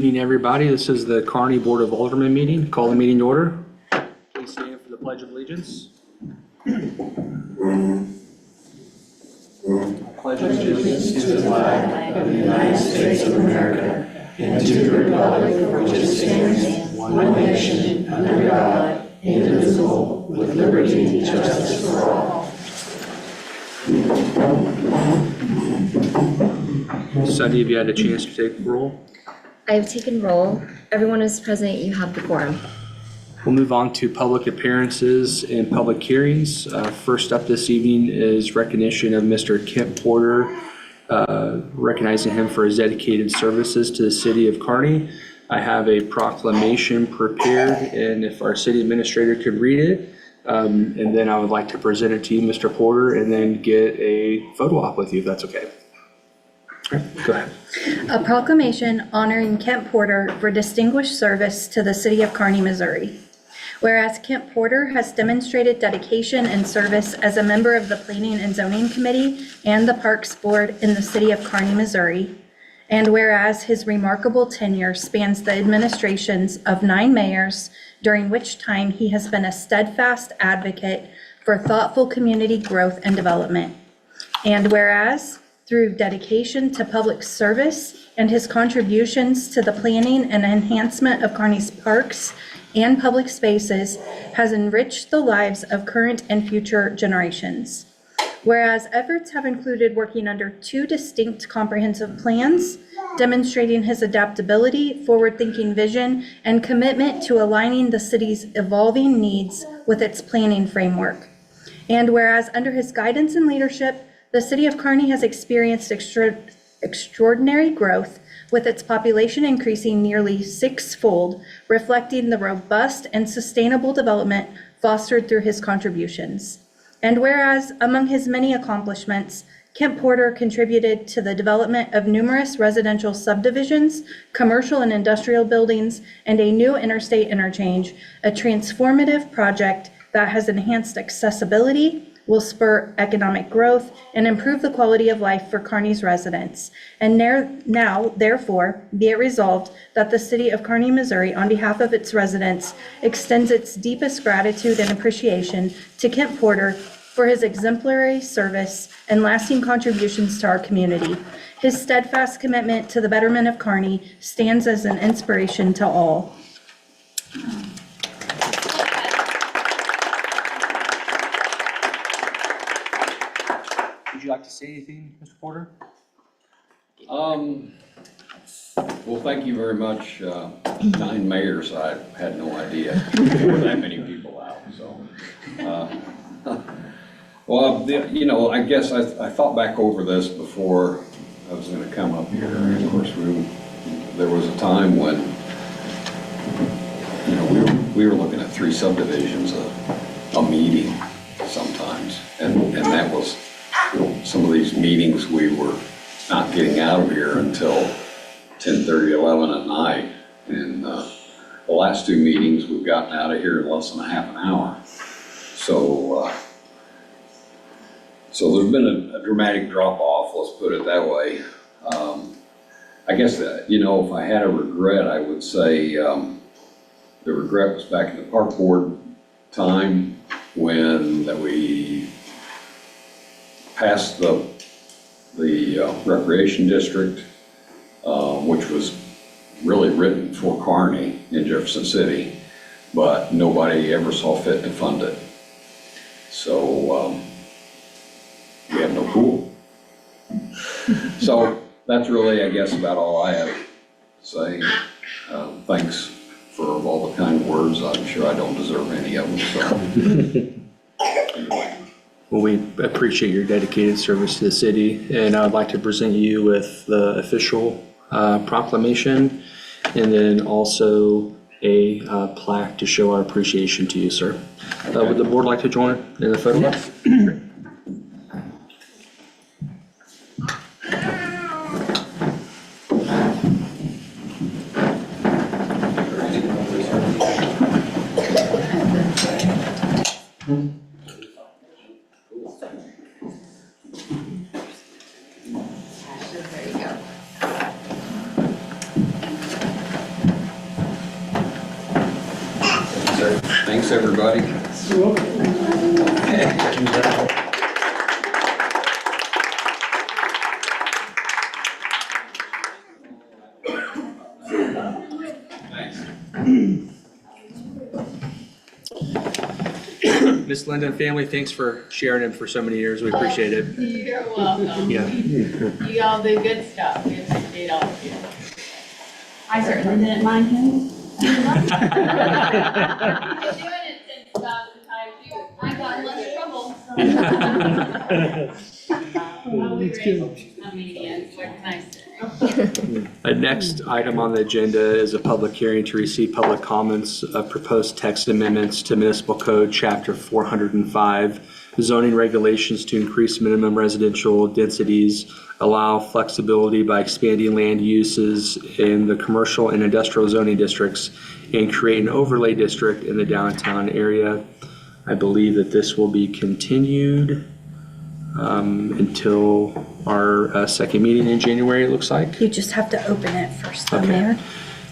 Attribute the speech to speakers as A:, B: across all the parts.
A: Good evening, everybody. This is the Kearney Board of Aldermen meeting. Call the meeting to order. Please stand for the Pledge of Allegiance. I pledge allegiance to the flag of the United States of America and to the republic for which it stands, one nation, under God, indivisible, with liberty and justice for all. Sunday, have you had a chance to take roll?
B: I have taken roll. Everyone is present. You have the quorum.
A: We'll move on to public appearances and public hearings. First up this evening is recognition of Mr. Kent Porter, recognizing him for his dedicated services to the city of Kearney. I have a proclamation prepared, and if our city administrator could read it, and then I would like to present it to you, Mr. Porter, and then get a photo op with you, if that's okay. All right, go ahead.
C: A proclamation honoring Kent Porter for distinguished service to the city of Kearney, Missouri. Whereas Kent Porter has demonstrated dedication and service as a member of the Planning and Zoning Committee and the Parks Board in the city of Kearney, Missouri. And whereas his remarkable tenure spans the administrations of 9 mayors, during which time he has been a steadfast advocate for thoughtful community growth and development. And whereas through dedication to public service and his contributions to the planning and enhancement of Kearney's parks and public spaces has enriched the lives of current and future generations. Whereas efforts have included working under 2 distinct comprehensive plans, demonstrating his adaptability, forward-thinking vision, and commitment to aligning the city's evolving needs with its planning framework. And whereas under his guidance and leadership, the city of Kearney has experienced extraordinary growth, with its population increasing nearly 6-fold, reflecting the robust and sustainable development fostered through his contributions. And whereas among his many accomplishments, Kent Porter contributed to the development of numerous residential subdivisions, commercial and industrial buildings, and a new interstate interchange, a transformative project that has enhanced accessibility, will spur economic growth, and improve the quality of life for Kearney's residents. And now, therefore, be it resolved that the city of Kearney, Missouri, on behalf of its residents, extends its deepest gratitude and appreciation to Kent Porter for his exemplary service and lasting contributions to our community. His steadfast commitment to the betterment of Kearney stands as an inspiration to all.
A: Would you like to say anything, Mr. Porter?
D: Well, thank you very much. 9 mayors, I had no idea there were that many people out, so. Well, you know, I guess I thought back over this before I was gonna come up here, and of course, there was a time when, you know, we were looking at 3 subdivisions a meeting sometimes, and that was, some of these meetings we were not getting out of here until 10:30, 11 at night. And the last 2 meetings we've gotten out of here in less than a half an hour. So there's been a dramatic drop off, let's put it that way. I guess that, you know, if I had a regret, I would say the regret was back in the park board time when we passed the recreation district, which was really written for Kearney in Jefferson City, but nobody ever saw fit to fund it. So we have no pool. So that's really, I guess, about all I have to say. Thanks for all the kind words. I'm sure I don't deserve any of them, so anyway.
A: Well, we appreciate your dedicated service to the city, and I would like to present you with the official proclamation, and then also a plaque to show our appreciation to you, sir. Would the board like to join in the photo?
D: Yes.
B: There you go.
D: Thanks, everybody.
A: Miss Linda and family, thanks for sharing him for so many years. We appreciate it.
E: You're welcome.
A: Yeah.
E: You all do good stuff. We appreciate all of you.
F: I certainly didn't mind him.
E: I've been doing it since about the time she was. I got in less trouble. I'll be ready. I mean, yes, what can I say?
A: The next item on the agenda is a public hearing to receive public comments of proposed text amendments to Municipal Code, Chapter 405, zoning regulations to increase minimum residential densities, allow flexibility by expanding land uses in the commercial and industrial zoning districts, and create an overlay district in the downtown area. I believe that this will be continued until our second meeting in January, it looks like.
C: You just have to open it first, though,
A: Okay.
C: Mayor.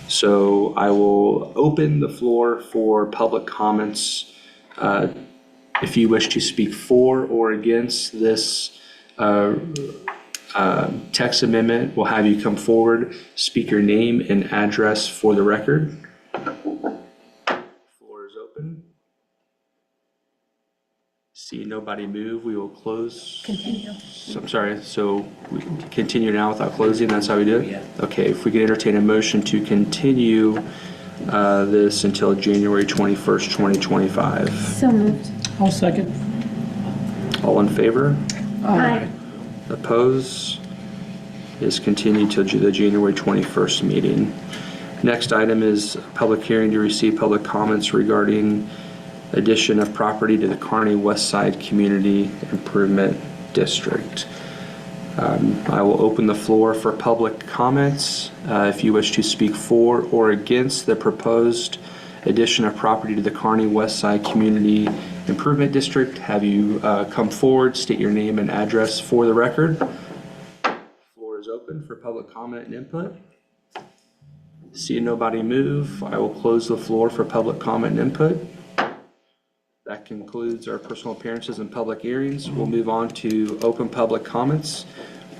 A: So I will open the floor for public comments. If you wish to speak for or against this text amendment, we'll have you come forward, speak your name and address for the record. Floor is open. See nobody move, we will close.
C: Continue.
A: So, I'm sorry, so we can continue now without closing, that's how we do it? Yeah. Okay, if we could entertain a motion to continue this until January 21st, 2025.
F: So moved.
G: I'll second.
A: All in favor?
F: Aye.
A: Oppose? Is continued till the January 21st meeting. Next item is a public hearing to receive public comments regarding addition of property to the Kearney West Side Community Improvement District. I will open the floor for public comments. If you wish to speak for or against the proposed addition of property to the Kearney West Side Community Improvement District, have you come forward, state your name and address for the record. Floor is open for public comment and input. See nobody move, I will close the floor for public comment and input. That concludes our personal appearances and public hearings. We'll move on to open public comments.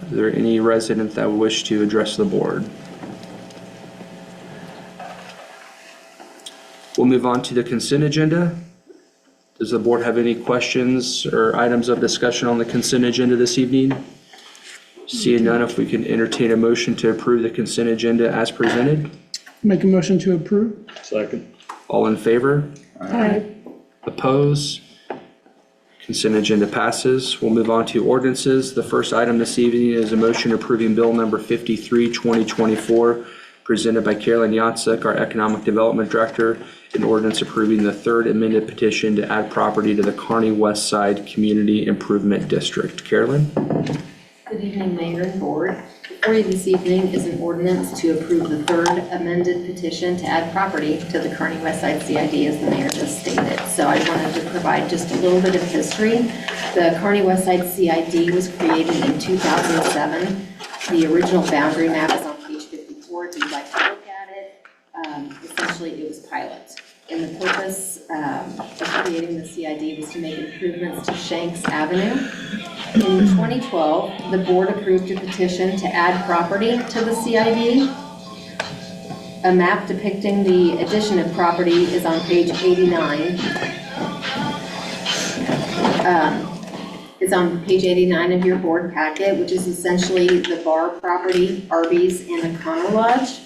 A: Is there any resident that would wish to address the board? We'll move on to the consent agenda. Does the board have any questions or items of discussion on the consent agenda this evening? Seeing none, if we can entertain a motion to approve the consent agenda as presented.
G: Make a motion to approve.
H: Second.
A: All in favor?
F: Aye.
A: Oppose? Consent agenda passes. We'll move on to ordinances. The first item this evening is a motion approving bill number 53, 2024, presented by Carolyn Yatsuk, our Economic Development Director, an ordinance approving the third amended petition to add property to the Kearney West Side Community Improvement District. Carolyn?
I: Good evening, Mayor and Board. Before you this evening is an ordinance to approve the third amended petition to add property to the Kearney West Side CID, as the Mayor just stated. So I wanted to provide just a little bit of history. The Kearney West Side CID was created in 2007. The original boundary map is on page 54 if you'd like to look at it. Essentially, it was pilot. And the purpose of creating the CID was to make improvements to Shanks Avenue. In 2012, the board approved a petition to add property to the CID. A map depicting the addition of property is on page 89. It's on page 89 of your board packet, which is essentially the bar property, Arby's, and the Connor Lodge.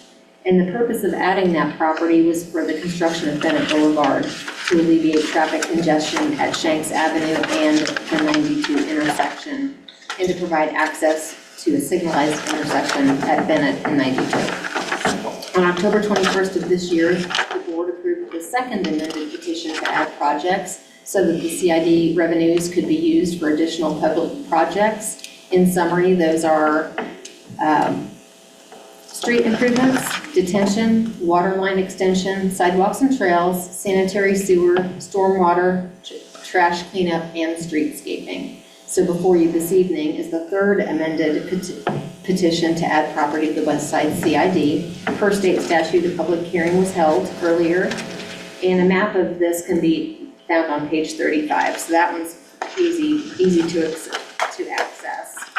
I: And the purpose of adding that property was for the construction of Bennett Boulevard to alleviate traffic congestion at Shanks Avenue and the 92 intersection, and to provide access to a signalized intersection at Bennett and 92. On October 21st of this year, the board approved the second amended petition to add projects so that the CID revenues could be used for additional public projects. In summary, those are street improvements, detention, water line extension, sidewalks and trails, sanitary sewer, stormwater, trash cleanup, and streetscaping. So before you this evening is the third amended petition to add property to the West Side CID. Per state statute, a public hearing was held earlier And a map of this can be found on page 35, so that one's easy to access.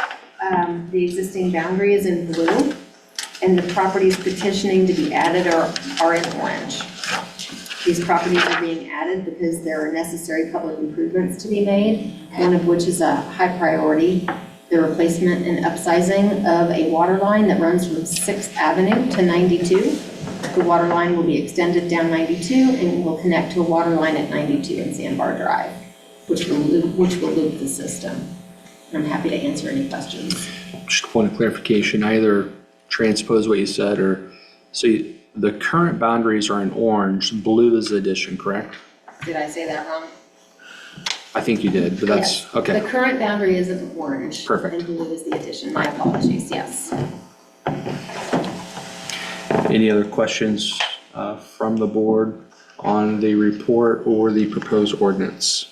I: The existing boundary is in blue, and the properties petitioning to be added are in orange. These properties are being added because there are necessary public improvements to be made, one of which is a high priority, the replacement and upsizing of a water line that runs from 6th Avenue to 92. The water line will be extended down 92 and will connect to a water line at 92 in Sandbar Drive, which will loop the system. And I'm happy to answer any questions.
A: Just a point of clarification, I either transpose what you said or, the current boundaries are in orange, blue is the addition, correct?
I: Did I say that wrong?
A: I think you did, but that's,
I: Yes.
A: okay.
I: The current boundary is in orange.
A: Perfect.
I: And blue is the addition. My apologies, yes.
A: Any other questions from the board on the report or the proposed ordinance?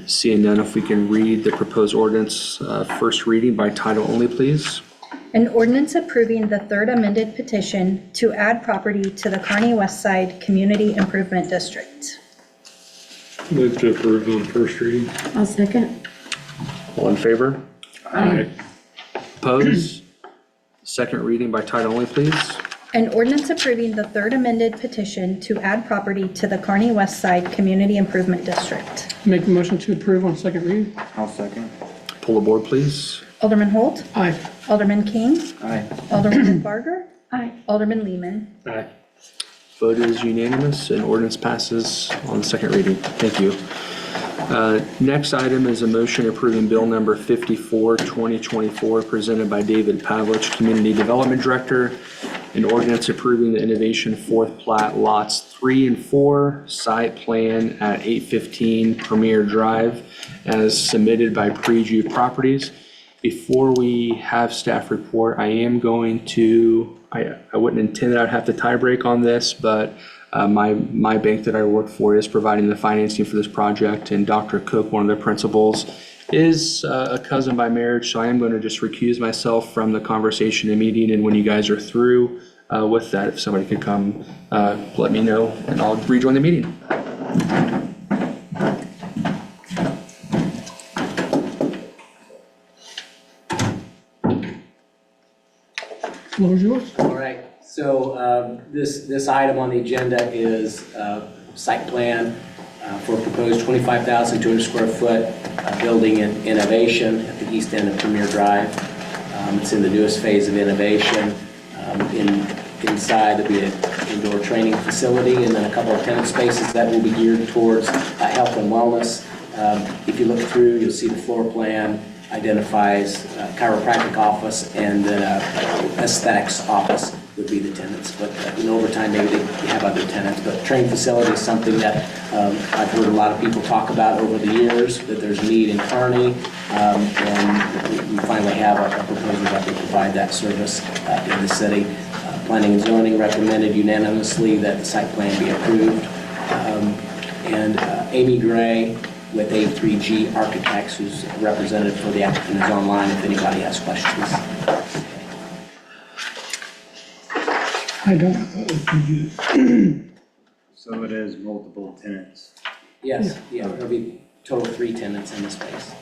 A: Seeing none, if we can read the proposed ordinance, first reading by title only, please.
C: An ordinance approving the third amended petition to add property to the Kearney West Side Community Improvement District.
H: Move to approve on first reading.
F: I'll second.
A: All in favor?
H: Aye.
A: Opposed? Second reading by title only, please.
C: An ordinance approving the third amended petition to add property to the Kearney West Side Community Improvement District.
G: Make a motion to approve on second reading.
J: I'll second.
A: Pull the board, please.
C: Alderman Holt,
G: Aye.
C: Alderman King,
J: Aye.
C: Alderman Barger,
F: Aye.
C: Alderman Lehman.
H: Aye.
A: Vote is unanimous and ordinance passes on the second reading. Thank you. Next item is a motion approving bill number 54, 2024, presented by David Pavlich, Community Development Director. An ordinance approving the Innovation Fourth Plat Lots 3 and 4, site plan at 815 Premier Drive as submitted by Preview Properties. Before we have staff report, I am going to, I wouldn't intend that I'd have to tie break on this, but my bank that I work for is providing the financing for this project, and Dr. Cook, one of the principals, is a cousin by marriage, so I am going to just recuse myself from the conversation and meeting, and when you guys are through with that, if somebody could come, let me know, and I'll rejoin the meeting.
G: Floor is yours.
K: All right, so this item on the agenda is site plan for a proposed 25,200 square foot building in innovation at the east end of Premier Drive. It's in the newest phase of innovation. Inside there'll be an indoor training facility and then a couple of tenant spaces that will be geared towards health and wellness. If you look through, you'll see the floor plan identifies chiropractic office and then aesthetics office would be the tenants. But in overtime, maybe they have other tenants. But training facility is something that I've heard a lot of people talk about over the years, that there's need in Kearney. And we finally have a proposal that will provide that service in the city. Planning and zoning recommended unanimously that the site plan be approved. And Amy Gray with A3G Architects, who's represented for the applicant, is online if anybody has questions.
G: I don't know.
J: So it is multiple tenants.
K: Yes, yeah, there'll be total 3 tenants in the space.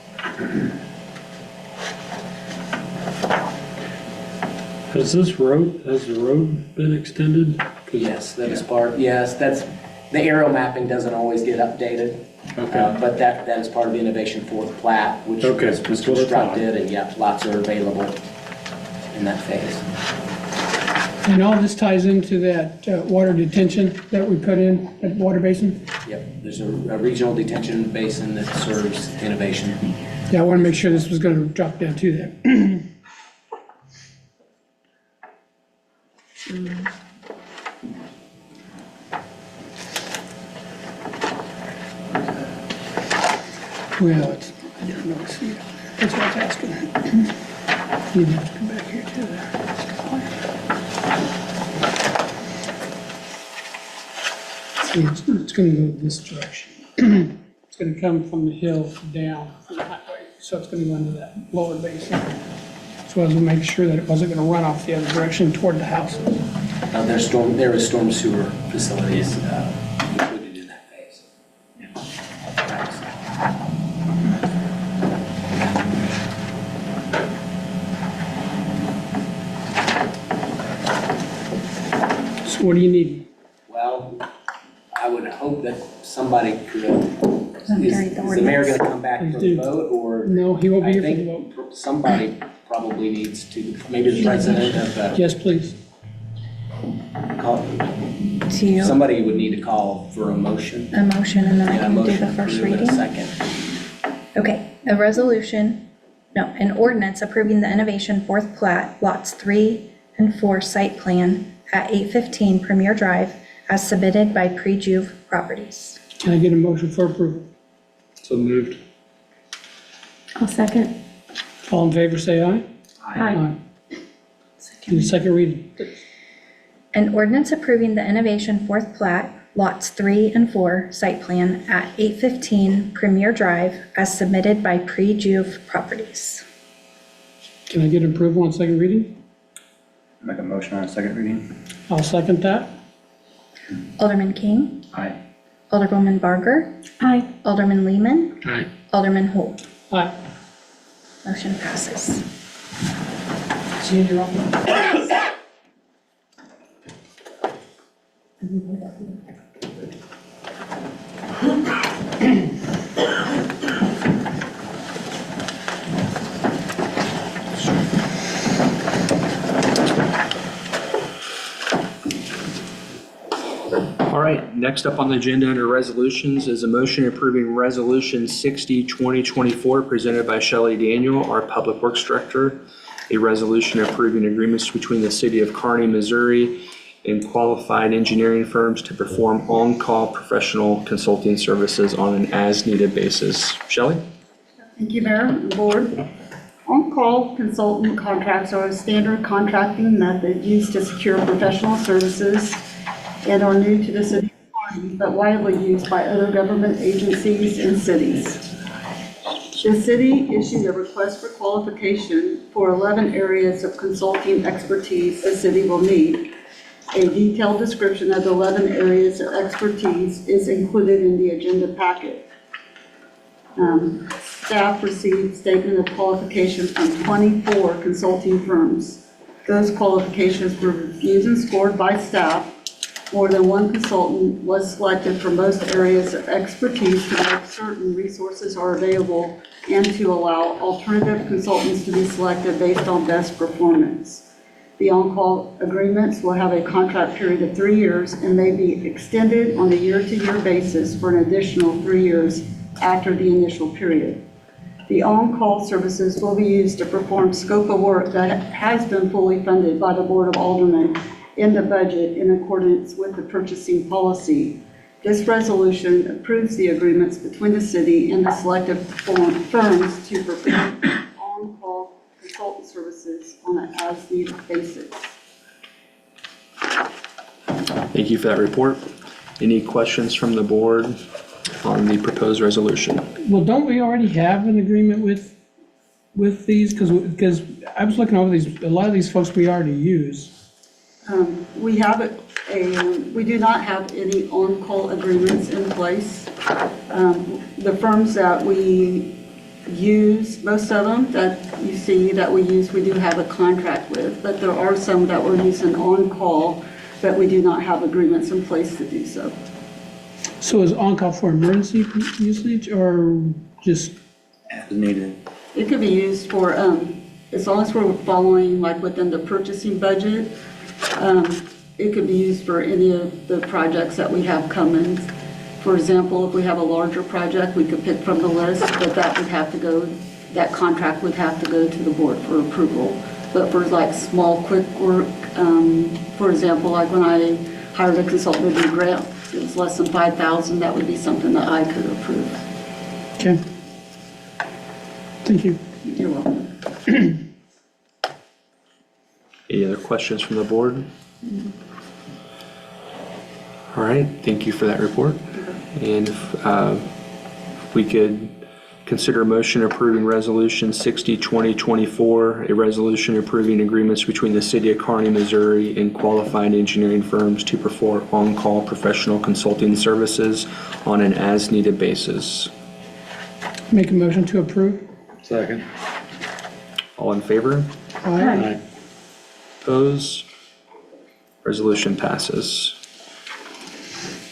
H: Has the road been extended?
K: Yes, that is part, yes, that's, the aerial mapping doesn't always get updated.
H: Okay.
K: But that is part of the Innovation Fourth Plat, which
H: Okay,
K: was
H: that's what I thought.
K: constructed, and yeah, lots are available in that phase.
G: And all this ties into that water detention that we put in, that water basin?
K: Yep, there's a regional detention basin that serves Innovation.
G: Yeah, I want to make sure this was going to drop down to that. Well, it's, I didn't know it's, that's what I was asking. You have to come back here to that. See, it's going to go this direction. It's going to come from the hill down from the highway, so it's going to go into that lower basin. So I was making sure that it wasn't going to run off the other direction toward the houses.
K: There is storm sewer facilities included in that phase.
G: So what do you need?
K: Well, I would hope that somebody could,
C: Carry
K: is
C: the
K: the mayor
C: ordinance.
K: gonna come back for the vote, or?
G: No, he won't be
K: I
G: here for the
K: think
G: vote.
K: somebody probably needs to, maybe the president of the,
G: Yes, please.
C: To you,
K: somebody would need to call for a motion.
C: a motion, and then I
K: Yeah, a
C: can do
K: motion
C: the
K: to
C: first
K: approve in a
C: reading.
K: second.
C: Okay, an ordinance approving the Innovation Fourth Plat, lots 3 and 4 site plan at 815 Premier Drive as submitted by Prejuve Properties.
G: Can I get a motion for approval?
H: So moved.
F: I'll second.
G: All in favor, say aye.
F: Aye.
G: Need a second reading?
C: An ordinance approving the Innovation Fourth Plat, lots 3 and 4 site plan at 815 Premier Drive as submitted by Prejuve Properties.
G: Can I get approval on second reading?
J: Make a motion on a second reading?
G: I'll second that.
C: Alderman King,
J: Aye.
C: Alderwoman Barger,
F: Aye.
C: Alderman Lehman,
H: Aye.
C: Alderman Holt.
G: Aye.
C: Motion passes.
G: See you in your office.
A: All right, next up on the agenda under resolutions is a motion approving Resolution 60, 2024, presented by Shelley Daniel, our Public Works Director. A resolution approving agreements between the City of Kearney, Missouri and qualified engineering firms to perform on-call professional consulting services on an as-needed basis. Shelley?
F: Thank you, Mayor and Board. On-call consultant contracts are a standard contracting method used to secure professional services and are new to the city of Kearney, but widely used by other government agencies and cities. The city issued a request for qualification for 11 areas of consulting expertise the city will need. A detailed description of the 11 areas of expertise is included in the agenda packet. Staff received statement of qualification from 24 consulting firms. Those qualifications were reviewed and scored by staff. More than one consultant was selected for most areas of expertise to make certain resources are available and to allow alternative consultants to be selected based on best performance. The on-call agreements will have a contract period of 3 years and may be extended on a year-to-year basis for an additional 3 years after the initial period. The on-call services will be used to perform scope of work that has been fully funded by the Board of Aldermen in the budget in accordance with the purchasing policy. This resolution approves the agreements between the city and the selected firms to perform on-call consultant services on an as-needed basis.
A: Thank you for that report. Any questions from the board on the proposed resolution?
G: Well, don't we already have an agreement with these? Because I was looking over these, a lot of these folks we already use.
F: We do not have any on-call agreements in place. The firms that we use, most of them that you see that we use, we do have a contract with, but there are some that we're using on-call that we do not have agreements in place to do so.
G: So is on-call for emergency usage or just?
J: As needed.
F: It could be used for, as long as we're following like within the purchasing budget, it could be used for any of the projects that we have coming. For example, if we have a larger project, we could pick from the list, but that would have to go, that contract would have to go to the board for approval. But for like small, quick work, for example, like when I hired a consultant to do grant, it was less than 5,000, that would be something that I could approve.
G: Okay. Thank you.
F: You're welcome.
A: Any other questions from the board? All right, thank you for that report. And if we could Consider a motion approving Resolution 60-2024, a resolution approving agreements between the City of Kearney, Missouri and qualified engineering firms to perform on-call professional consulting services on an as-needed basis.
G: Make a motion to approve.
H: Second.
A: All in favor?
G: Aye.
A: Opposed? Resolution passes.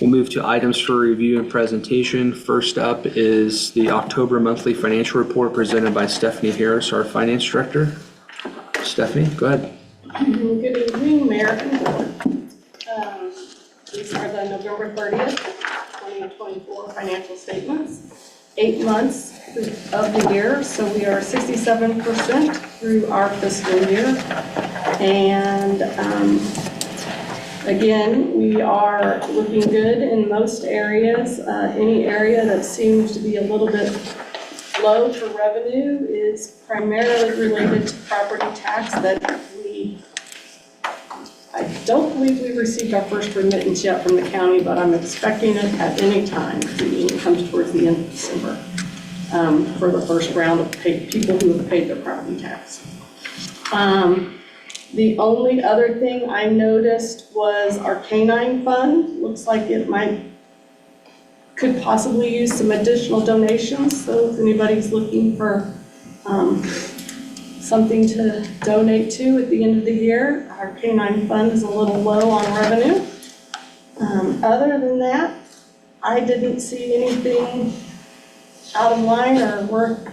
A: We'll move to items for review and presentation. First up is the October monthly financial report presented by Stephanie Harris, our finance director. Stephanie, go ahead.
F: Good evening, Mayor and Board. These are the November 30th, 2024 financial statements. 8 months of the year, so we are 67% through our fiscal year. And again, we are looking good in most areas. Any area that seems to be a little bit low for revenue is primarily related to property tax that I don't believe we received our first remittance yet from the county, but I'm expecting it at any time. It comes towards the end of December for the first round of people who have paid their property tax. The only other thing I noticed was our canine fund. Looks like it could possibly use some additional donations. So if anybody's looking for something to donate to at the end of the year, our canine fund is a little low on revenue. Other than that, I didn't see anything out of line or worth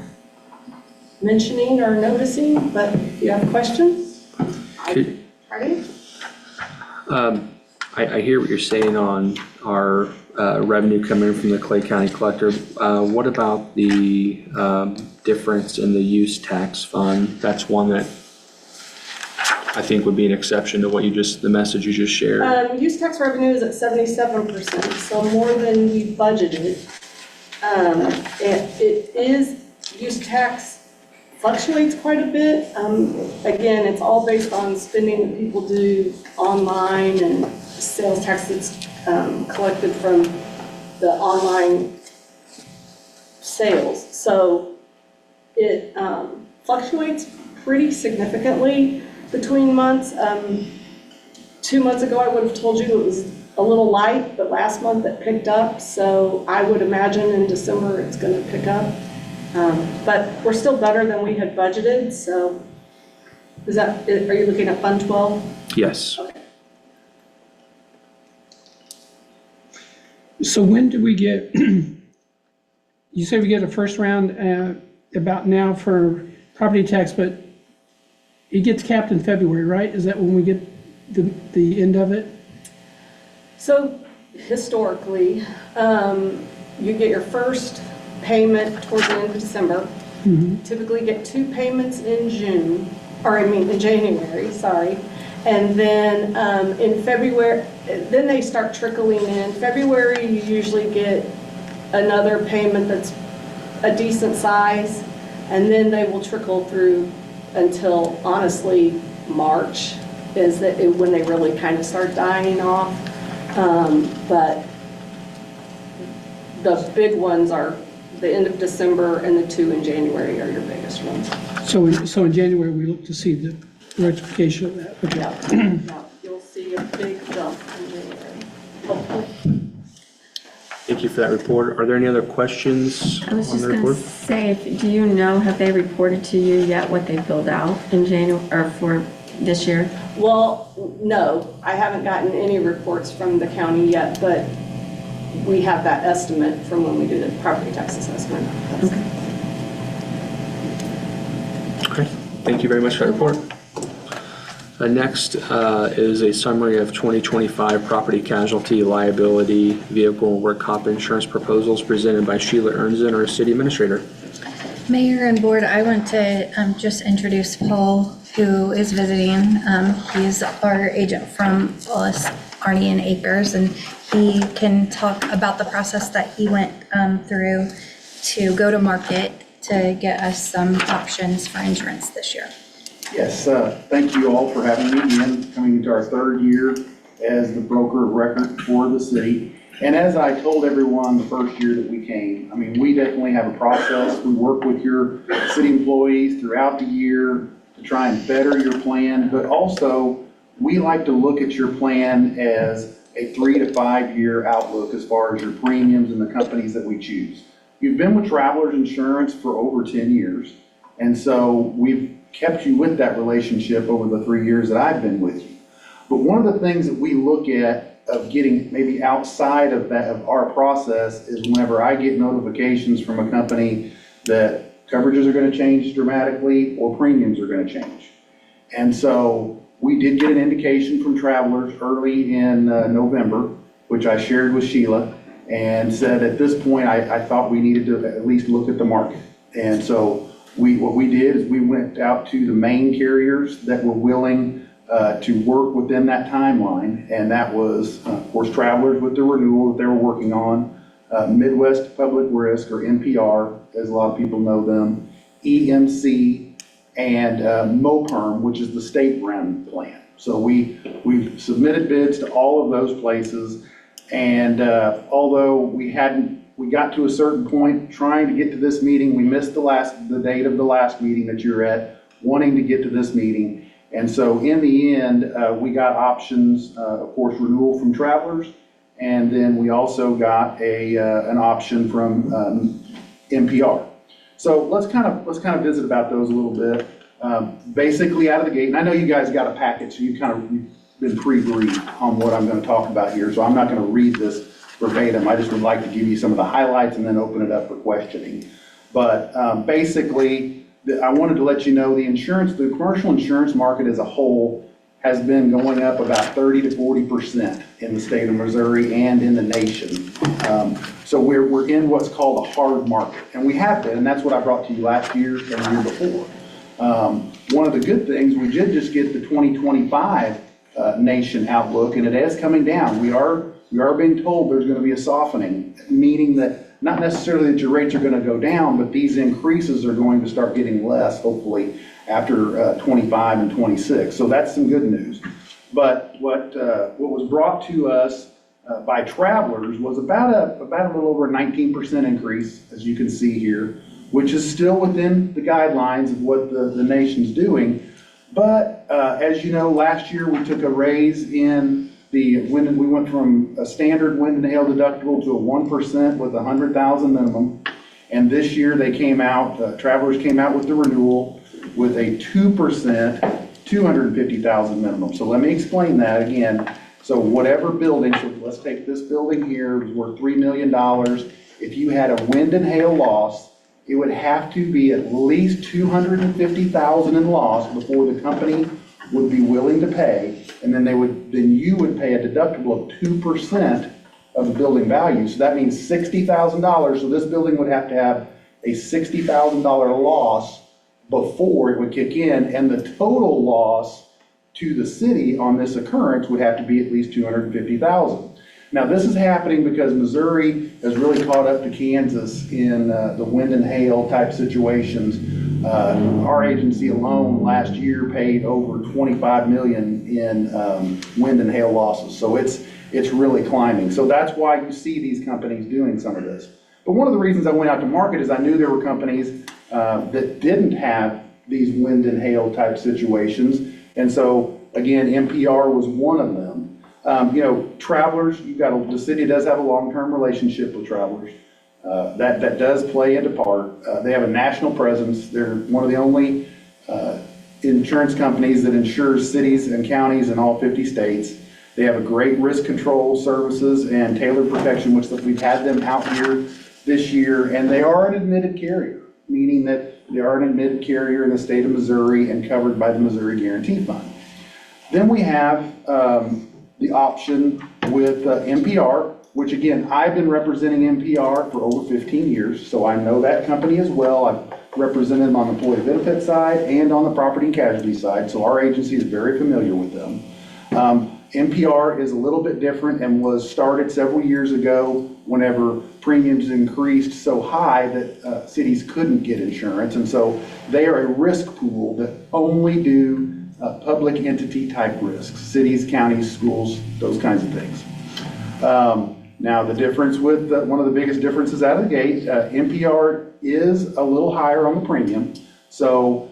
F: mentioning or noticing, but if you have questions, Pardon?
A: I hear what you're saying on our revenue coming from the Clay County Collector. What about the difference in the use tax fund? That's one that I think would be an exception to what the message you just shared.
F: Use tax revenue is at 77%, so more than we budgeted. It is, use tax fluctuates quite a bit. Again, it's all based on spending that people do online and sales tax that's collected from the online sales. So it fluctuates pretty significantly between months. 2 months ago, I would have told you it was a little light, but last month it picked up. So I would imagine in December it's going to pick up. But we're still better than we had budgeted, so are you looking at Fund 12?
A: Yes.
F: Okay.
G: So when do we get, you say we get a first round about now for property tax, but it gets capped in February, right? Is that when we get the end of it?
F: So historically, you get your first payment towards the end of December. Typically get 2 payments in in January, sorry. And then in February, then they start trickling in. February, you usually get another payment that's a decent size, and then they will trickle through until, honestly, March is when they really kind of start dying off. But the big ones are the end of December, and the 2 in January are your biggest ones.
G: So in January, we look to see the rectification of that. Okay.
F: Yeah, you'll see a big jump in January, hopefully.
A: Thank you for that report. Are there any other questions
B: I was
A: on
B: just
A: the
B: gonna
A: report?
B: say, do you know, have they reported to you yet what they billed out in January, or for this year?
F: Well, no, I haven't gotten any reports from the county yet, but we have that estimate from when we do the property tax assessment.
A: Okay, thank you very much for that report. Next is a summary of 2025 property casualty liability vehicle and work comp insurance proposals presented by Sheila Ernzen, our city administrator.
C: Mayor and board, I want to just introduce Paul, who is visiting. He's our agent from Wallace, Kearney, and Acres, and he can talk about the process that he went through to go to market to get us some options for insurance this year.
L: Yes, thank you all for having me again, coming into our 3rd year as the broker of record for the city. And as I told everyone the first year that we came, I mean, we definitely have a process. We work with your city employees throughout the year to try and better your plan, but also we like to look at your plan as a 3 to 5 year outlook as far as your premiums and the companies that we choose. You've been with Travelers Insurance for over 10 years, and so we've kept you with that relationship over the 3 years that I've been with you. But one of the things that we look at of getting maybe outside of that, of our process, is whenever I get notifications from a company that coverages are gonna change dramatically or premiums are gonna change. And so we did get an indication from Travelers early in November, which I shared with Sheila, and said at this point, I thought we needed to at least look at the market. And so what we did is we went out to the main carriers that were willing to work within that timeline, and that was, of course, Travelers with the renewal that they were working on, Midwest Public Risk, or NPR, as a lot of people know them, EMC, and MOPERM, which is the state-run plan. So we've submitted bids to all of those places, and although we got to a certain point trying to get to this meeting, we missed the date of the last meeting that you're at, wanting to get to this meeting. And so in the end, we got options, of course, renewal from Travelers, and then we also got an option from NPR. So let's kind of visit about those a little bit. Basically out of the gate, and I know you guys got a packet, so you've been pre-briefed on what I'm going to talk about here, so I'm not going to read this verbatim. I just would like to give you some of the highlights and then open it up for questioning. But basically, I wanted to let you know the commercial insurance market as a whole has been going up about 30 to 40% in the state of Missouri and in the nation. So we're in what's called a hard market, and we have been, and that's what I brought to you last year and the year before. One of the good things, we did just get the 2025 nation outlook, and it is coming down. We are being told there's going to be a softening, meaning that not necessarily that your rates are going to go down, but these increases are going to start getting less, hopefully, after 25 and 26. So that's some good news. But what was brought to us by Travelers was about a little over a 19% increase, as you can see here, which is still within the guidelines of what the nation's doing. But as you know, last year we took a raise in we went from a standard wind and hail deductible to a 1% with a 100,000 minimum. And this year they came out, Travelers came out with the renewal with a 2%, 250,000 minimum. So let me explain that again. So whatever building, so let's take this building here, it's worth $3 million. If you had a wind and hail loss, it would have to be at least 250,000 in loss before the company would be willing to pay, and then you would pay a deductible of 2% of the building value. So that means $60,000. So this building would have to have a $60,000 loss before it would kick in, and the total loss to the city on this occurrence would have to be at least $250,000. Now this is happening because Missouri has really caught up to Kansas in the wind and hail type situations. Our agency alone last year paid over $25 million in wind and hail losses. So it's really climbing. So that's why you see these companies doing some of this. But one of the reasons I went out to market is I knew there were companies that didn't have these wind and hail type situations. And so again, NPR was one of them. Travelers, the city does have a long-term relationship with Travelers. That does play into part. They have a national presence. They're one of the only insurance companies that insures cities and counties in all 50 states. They have a great risk control services and tailored protection, which we've had them out here this year. And they are an admitted carrier, meaning that they are an admitted carrier in the state of Missouri and covered by the Missouri Guarantee Fund. Then we have the option with NPR, which again, I've been representing NPR for over 15 years, so I know that company as well. I've represented them on the employee benefit side and on the property and casualty side, so our agency is very familiar with them. NPR is a little bit different and was started several years ago whenever premiums increased so high that cities couldn't get insurance, and so they are a risk pool that only do public entity type risks, cities, counties, schools, those kinds of things. Now, the difference with, one of the biggest differences out of the gate, NPR is a little higher on the premium. So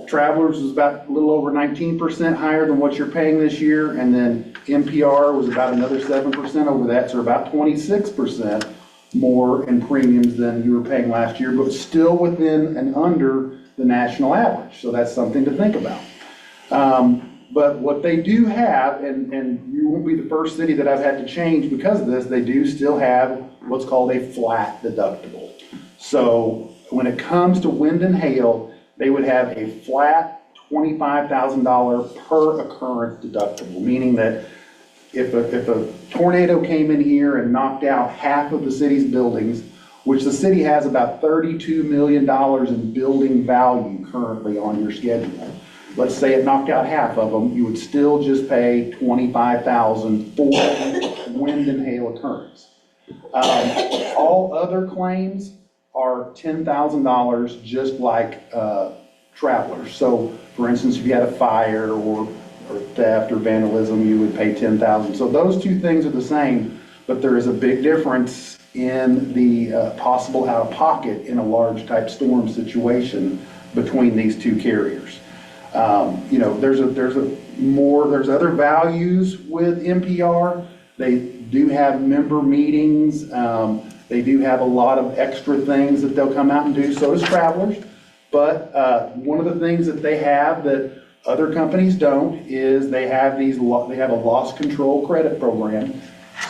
L: Travelers was about a little over 19% higher than what you're paying this year, and then NPR was about another 7% over that, so about 26% more in premiums than you were paying last year, but still within and under the national average. So that's something to think about. But what they do have, and you won't be the first city that I've had to change because of this, they do still have what's called a flat deductible. So when it comes to wind and hail, they would have a flat $25,000 per occurrence deductible, meaning that if a tornado came in here and knocked out half of the city's buildings, which the city has about $32 million in building value currently on your schedule. Let's say it knocked out half of them, you would still just pay $25,000 for wind and hail occurrence. All other claims are $10,000, just like travelers. So, for instance, if you had a fire or theft or vandalism, you would pay $10,000. So those two things are the same, but there is a big difference in the possible out-of-pocket in a large type storm situation between these two carriers. You know, there's other values with NPR. They do have member meetings. They do have a lot of extra things that they'll come out and do. So does Travelers. But one of the things that they have that other companies don't is they have a loss control credit program.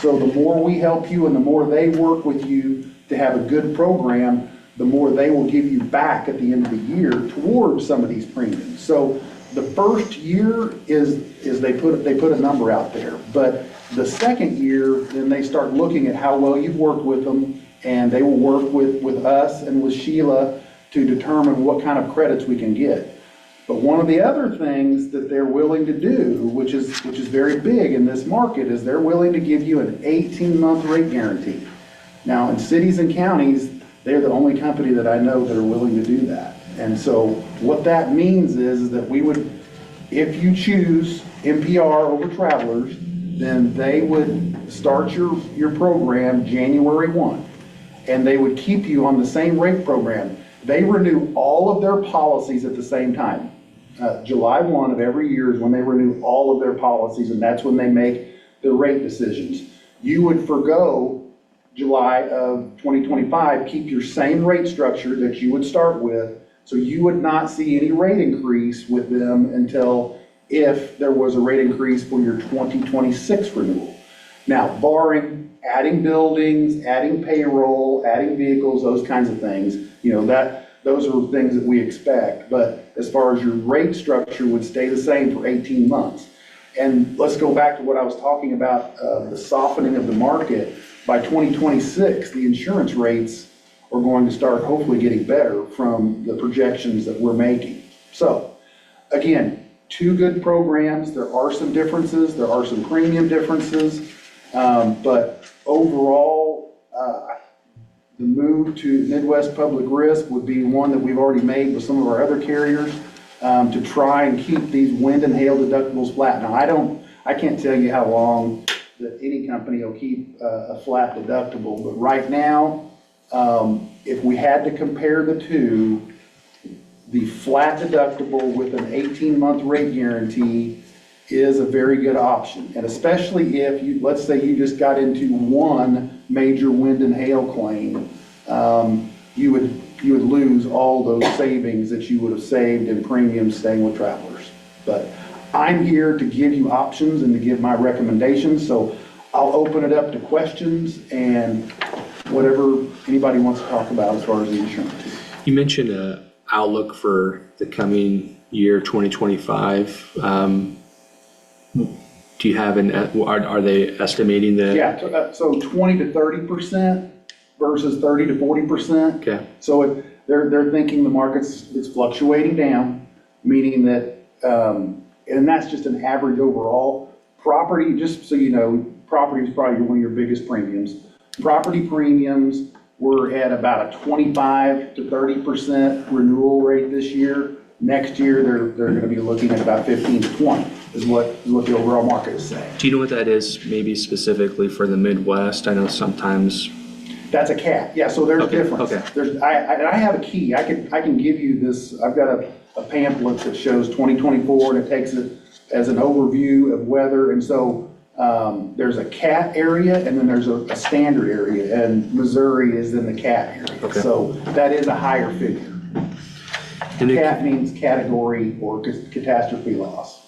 L: So the more we help you and the more they work with you to have a good program, the more they will give you back at the end of the year towards some of these premiums. So the first year is they put a number out there, but the second year, then they start looking at how well you've worked with them, and they will work with us and with Sheila to determine what kind of credits we can get. But one of the other things that they're willing to do, which is very big in this market, is they're willing to give you an 18-month rate guarantee. Now, in cities and counties, they're the only company that I know that are willing to do that. And so what that means is that we would, if you choose NPR over Travelers, then they would start your program January 1, and they would keep you on the same rate program. They renew all of their policies at the same time. July 1 of every year is when they renew all of their policies, and that's when they make the rate decisions. You would forgo July of 2025, keep your same rate structure that you would start with, so you would not see any rate increase with them until if there was a rate increase for your 2026 renewal. Now, barring adding buildings, adding payroll, adding vehicles, those kinds of things, you know, those are things that we expect. But as far as your rate structure would stay the same for 18 months. And let's go back to what I was talking about, the softening of the market. By 2026, the insurance rates are going to start hopefully getting better from the projections that we're making. So, again, two good programs. There are some differences. There are some premium differences. But overall, the move to Midwest Public Risk would be one that we've already made with some of our other carriers to try and keep these wind and hail deductibles flat. Now, I can't tell you how long that any company will keep a flat deductible, but right now, if we had to compare the two, the flat deductible with an 18-month rate guarantee is a very good option. And especially if you, let's say you just got into one major wind and hail claim, you would lose all those savings that you would have saved in premiums staying with Travelers. But I'm here to give you options and to give my recommendations, so I'll open it up to questions and whatever anybody wants to talk about as far as the insurance.
A: You mentioned an outlook for the coming year, 2025. Do you have are they estimating that?
L: Yeah, so 20 to 30% versus 30 to 40%.
A: Okay.
L: So they're thinking the market's fluctuating down, meaning that, and that's just an average overall. Property, just so you know, property is probably one of your biggest premiums. Property premiums were at about a 25 to 30% renewal rate this year. Next year, they're going to be looking at about 15 to 20. is what the overall market is saying.
A: Do you know what that is, maybe specifically for the Midwest? I know sometimes.
L: That's a cap, yeah, so there's
A: Okay,
L: difference.
A: okay.
L: There's, I have a key, I can give you this, I've got a pamphlet that shows 2024, and it takes it as an overview of weather, and so, there's a cat area, and then there's a standard area, and Missouri is in the cat area.
A: Okay.
L: So that is a higher figure.
A: And
L: Cat means category or catastrophe loss.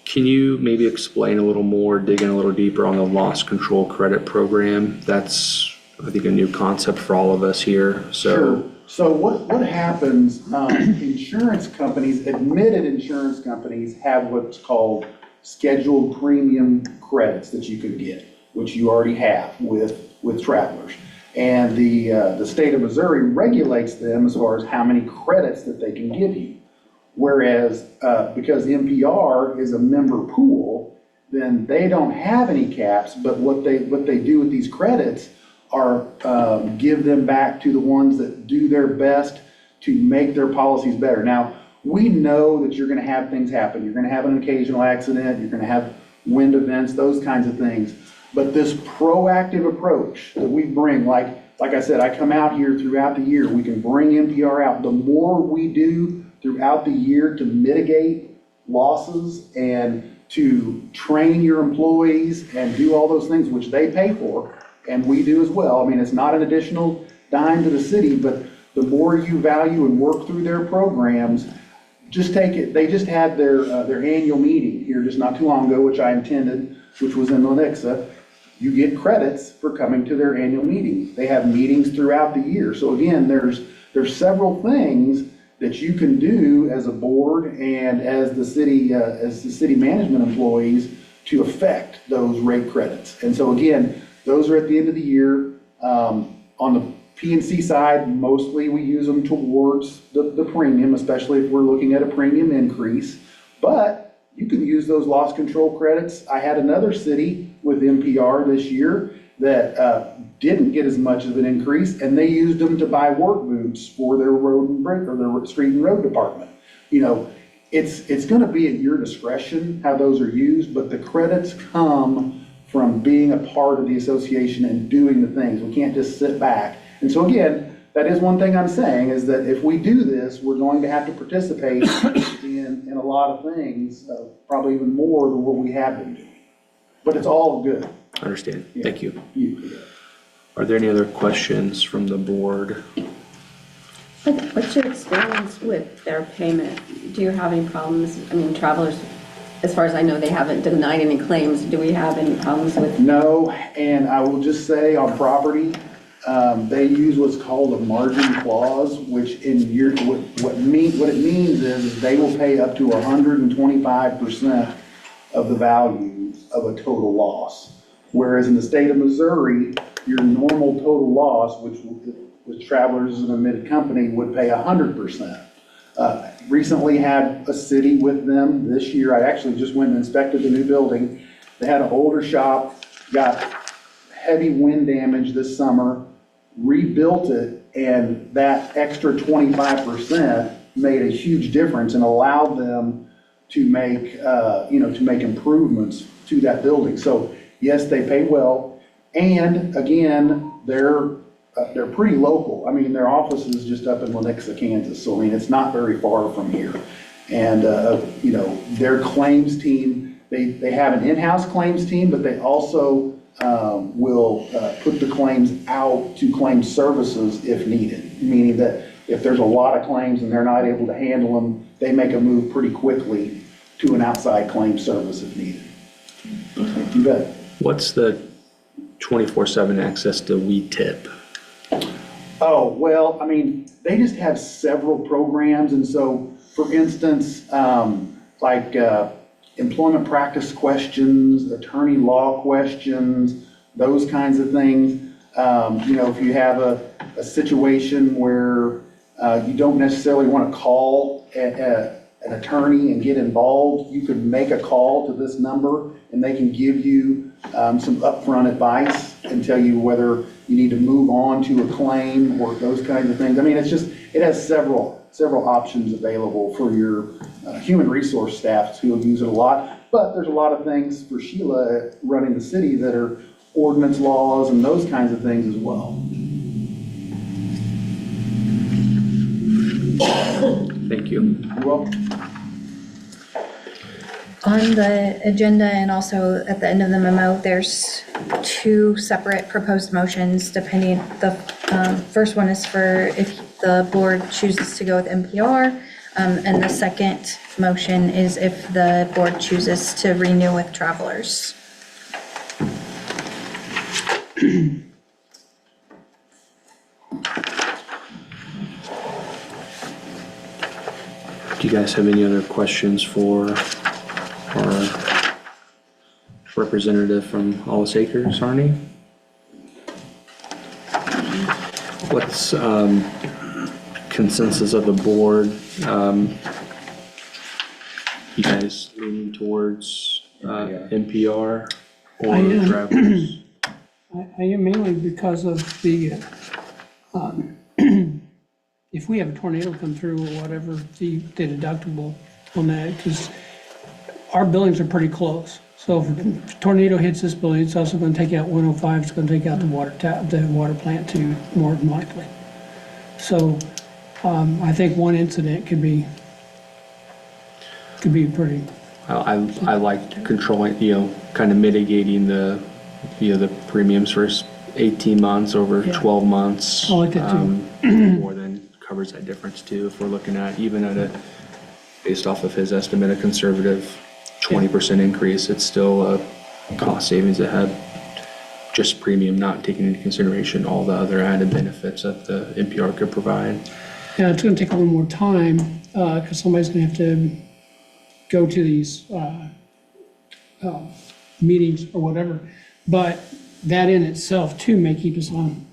A: can you maybe explain a little more, dig in a little deeper on the loss control credit program? That's, I think, a new concept for all of us here, so.
L: Sure. So what happens, insurance companies, admitted insurance companies have what's called scheduled premium credits that you can get, which you already have with travelers. And the state of Missouri regulates them as far as how many credits that they can give you. Whereas, because NPR is a member pool, then they don't have any caps, but what they do with these credits are give them back to the ones that do their best to make their policies better. Now, we know that you're gonna have things happen. You're gonna have an occasional accident, you're gonna have wind events, those kinds of things. But this proactive approach that we bring, like I said, I come out here throughout the year, we can bring NPR out. The more we do throughout the year to mitigate losses and to train your employees and do all those things, which they pay for, and we do as well. I mean, it's not an additional dime to the city, but the more you value and work through their programs, just take it. They just had their annual meeting here just not too long ago, which I attended, which was in Lenexa. You get credits for coming to their annual meeting. They have meetings throughout the year. So again, there's several things that you can do as a board and as the city management employees to affect those rate credits. And so again, those are at the end of the year. On the P&C side, mostly we use them towards the premium, especially if we're looking at a premium increase. But you can use those loss control credits. I had another city with NPR this year that didn't get as much of an increase, and they used them to buy work boots for their road and bridge, or their street and road department. You know, it's going to be at your discretion how those are used, but the credits come from being a part of the association and doing the things. We can't just sit back. And so again, that is one thing I'm saying, is that if we do this, we're going to have to participate in a lot of things, probably even more than what we have been doing. But it's all good.
A: I understand.
L: Yeah.
A: Thank you. Are there any other questions from the board?
B: What's your experience with their payment? Do you have any problems? I mean, travelers, as far as I know, they haven't denied any claims. Do we have any problems with?
L: No, and I will just say on property, they use what's called a margin clause, which what it means is they will pay up to 125% of the value of a total loss. Whereas in the state of Missouri, your normal total loss, which with Travelers as an admitted company, would pay 100%. Recently had a city with them this year. I actually just went and inspected the new building. They had an older shop, got heavy wind damage this summer, rebuilt it, and that extra 25% made a huge difference and allowed them to make, to make improvements to that building. So yes, they pay well, and again, they're pretty local. I mean, their office is just up in Lenexa, Kansas, so I mean, it's not very far from here. And, their claims team, they have an in-house claims team, but they also will put the claims out to claims services if needed, meaning that if there's a lot of claims and they're not able to handle them, they make a move pretty quickly to an outside claim service if needed. You bet.
A: What's the 24/7 access to WeTip?
L: Oh, well, I mean, they just have several programs, and so, for instance, employment practice questions, attorney law questions, those kinds of things. If you have a situation where you don't necessarily want to call an attorney and get involved, you could make a call to this number, and they can give you some upfront advice and tell you whether you need to move on to a claim or those kinds of things. I mean, it has several several options available for your human resource staff who use it a lot. But there's a lot of things for Sheila running the city that are ordinance laws and those kinds of things as well.
A: Thank you.
L: You're welcome.
C: On the agenda and also at the end of the memo, there's two separate proposed motions depending, the first one is for if the board chooses to go with NPR, and the second motion is if the board chooses to renew with Travelers.
A: Do you guys have any other questions for our representative from Hollis Acres, Arnie? What's consensus of the board? You guys leaning towards NPR or
G: I am.
A: Travelers?
G: I am mainly because of the, if we have a tornado come through or whatever, the deductible on that, because our buildings are pretty close. So if a tornado hits this building, it's also going to take out 105, it's going to take out the water plant too, more than likely. So I think one incident could be pretty.
A: I like controlling, kind of mitigating the premiums for 18 months over 12 months.
G: I like that too.
A: More than covers that difference too. If we're looking at, even at based off of his estimate, a conservative 20% increase, it's still a cost savings that had just premium, not taking into consideration all the other added benefits that the NPR could provide.
G: Yeah, it's going to take a little more time because somebody's going to have to go to these meetings or whatever. But that in itself too may keep us on,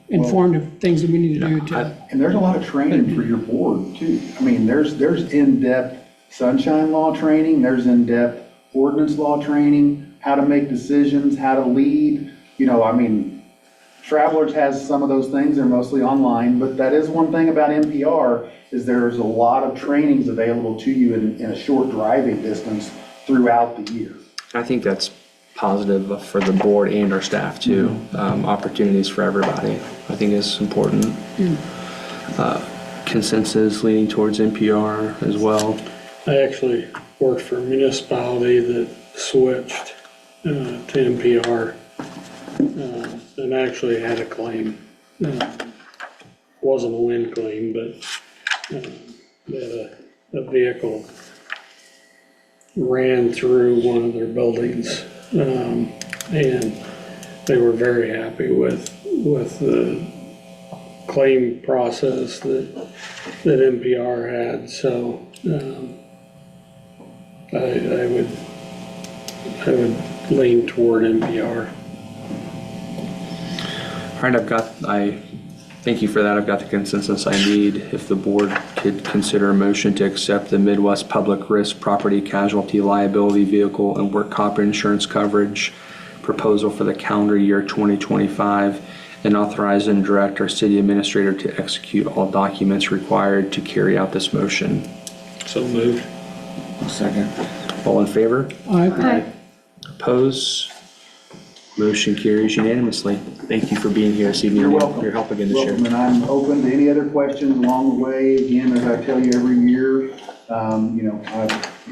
G: informed of things that we need to do to.
L: And there's a lot of training for your board too. I mean, there's in-depth sunshine law training, there's in-depth ordinance law training, how to make decisions, how to lead. Travelers has some of those things, they're mostly online, but that is one thing about NPR, is there's a lot of trainings available to you in a short driving distance throughout the year.
A: I think that's positive for the board and our staff too. Opportunities for everybody, I think is important. Consensus leaning towards NPR as well.
H: I actually worked for a municipality that switched to NPR and actually had a claim. Wasn't a wind claim, but they had a vehicle ran through one of their buildings, and they were very happy with the claim process that NPR had. So I would lean toward NPR.
A: All right, thank you for that. I've got the consensus I need. If the board could consider a motion to accept the Midwest Public Risk Property Casualty Liability Vehicle and Work Comp Insurance Coverage proposal for the calendar year 2025 and authorize and direct our city administrator to execute all documents required to carry out this motion.
H: So moved.
J: Second.
A: All in favor?
G: Aye.
A: Opposed? Motion carries unanimously. Thank you for being here this evening.
L: You're welcome.
A: Your help again this year.
L: Welcome, and I'm open to any other questions along the way. Again, as I tell you every year, if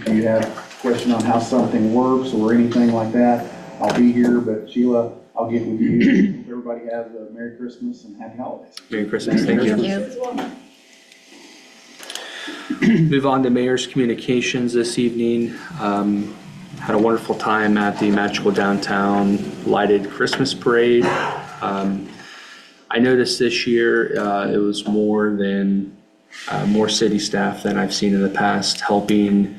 L: you have a question on how something works or anything like that, I'll be here. But Sheila, I'll get with you. Hope everybody has a Merry Christmas and Happy Holidays.
A: Merry Christmas. Thank you. Move on to mayor's communications this evening. Had a wonderful time at the Magical Downtown Lighted Christmas Parade. I noticed this year it was more city staff than I've seen in the past helping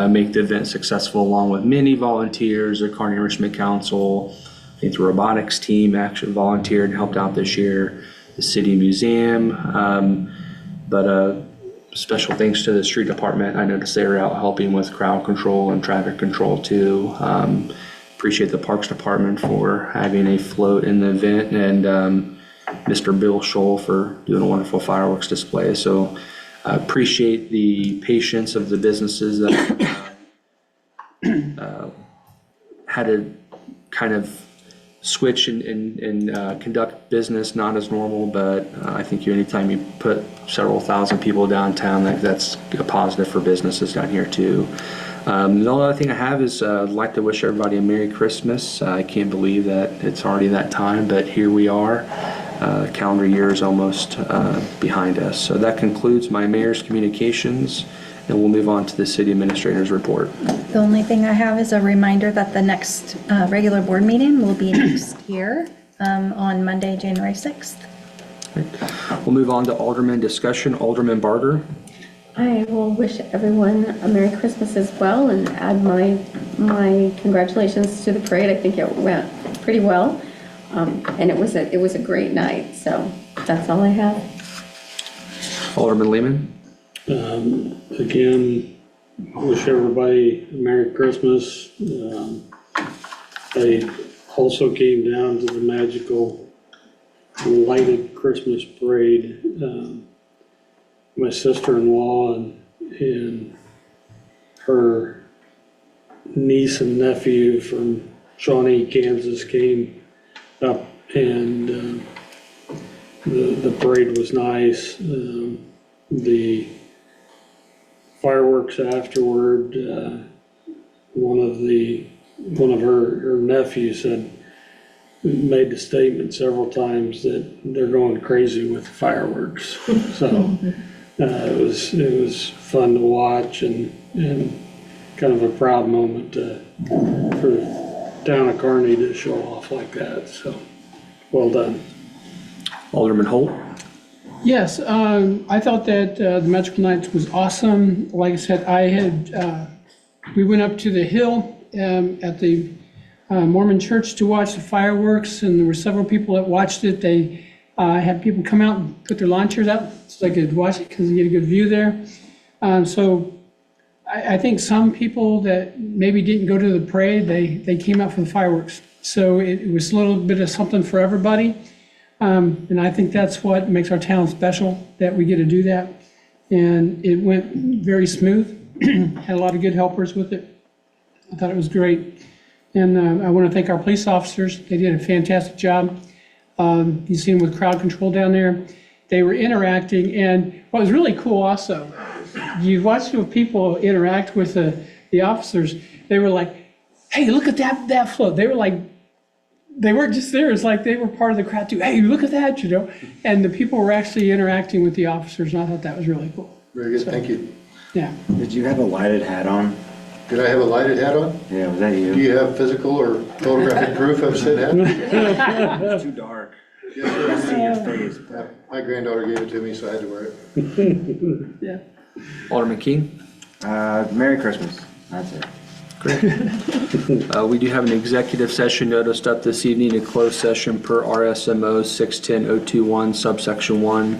A: make the event successful, along with many volunteers. The Kearney Enrichment Council, I think the robotics team actually volunteered and helped out this year. The city museum, special thanks to the street department. I noticed they were out helping with crowd control and traffic control too. Appreciate the Parks Department for having a float in the event, and Mr. Bill Scholl for doing a wonderful fireworks display. So Appreciate the patience of the businesses that had to kind of switch and conduct business not as normal, but I think anytime you put several thousand people downtown, that's a positive for businesses down here too. The only other thing I have is I'd like to wish everybody a Merry Christmas. I can't believe that it's already that time, but here we are. Calendar year is almost behind us. So that concludes my mayor's communications, and we'll move on to the city administrator's report.
C: The only thing I have is a reminder that the next regular board meeting will be next year on Monday, January 6th.
A: We'll move on to Alderman discussion. Alderman Barger.
B: I will wish everyone a Merry Christmas as well and add my congratulations to the parade. I think it went pretty well. And it was a great night, so that's all I have.
A: Alderman Lehman.
H: Again, wish everybody a Merry Christmas. I also came down to the magical lighted Christmas parade. My sister-in-law and her niece and nephew from Shawnee, Kansas came up, and the parade was nice. The fireworks afterward, one of her nephews made the statement several times that they're going crazy with fireworks. So it was fun to watch and kind of a proud moment for town of Kearney to show off like that. So well done.
A: Alderman Holt.
G: Yes, I thought that the Magical Nights was awesome. Like I said, we went up to the hill at the Mormon church to watch the fireworks, and there were several people that watched it. They had people come out and put their lawn chairs out so they could watch it because you get a good view there. So I think some people that maybe didn't go to the parade, they came out for the fireworks. So it was a little bit of something for everybody. And I think that's what makes our town special, that we get to do that. And it went very smooth. Had a lot of good helpers with it. I thought it was great. And I want to thank our police officers. They did a fantastic job. You see them with crowd control down there. They were interacting. And what was really cool also, you watch the people interact with the officers. They were like, hey, look at that float. They were like, they weren't just there. It's like they were part of the crowd too. Hey, look at that, you know. And the people were actually interacting with the officers, and I thought that was really cool.
M: Very good, thank you.
G: Yeah.
J: Did you have a lighted hat on?
M: Did I have a lighted hat on?
J: Yeah, was that you?
M: Do you have physical or photographic proof of said hat?
J: It's too dark.
M: Yes,
J: I
M: sir.
J: see your face.
M: My granddaughter gave it to me, so I had to wear it.
G: Yeah.
A: Alderman Keene.
J: Merry Christmas. That's it.
A: Great. We do have an executive session noticed up this evening, a closed session per RSMO 610021 subsection 1,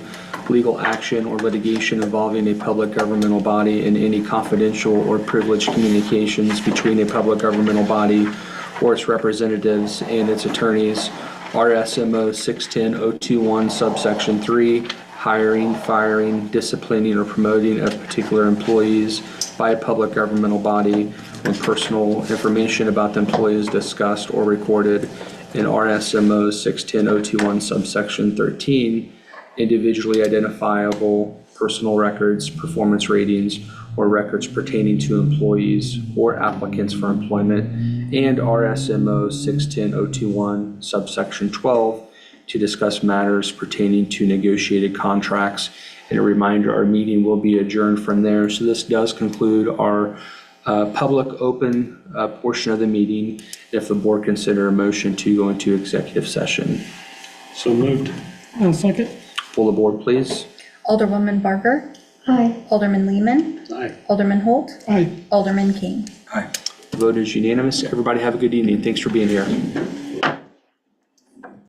A: legal action or litigation involving a public governmental body and any confidential or privileged communications between a public governmental body or its representatives and its attorneys. RSMO 610021 subsection 3, hiring, firing, disciplining, or promoting of particular employees by a public governmental body when personal information about the employee is discussed or recorded. In RSMO 610021 subsection 13, individually identifiable personal records, performance ratings, or records pertaining to employees or applicants for employment, and RSMO 610021 subsection 12 to discuss matters pertaining to negotiated contracts. And a reminder, our meeting will be adjourned from there. So this does conclude our public open portion of the meeting. If the board consider a motion to go into executive session.
H: So moved.
G: I'll second.
A: Pull the board, please.
C: Alderwoman Barker.
B: Hi.
C: Alderman Lehman.
H: Aye.
C: Alderman Holt.
G: Aye.
C: Alderman King.
A: Vote is unanimous. Everybody have a good evening. Thanks for being here.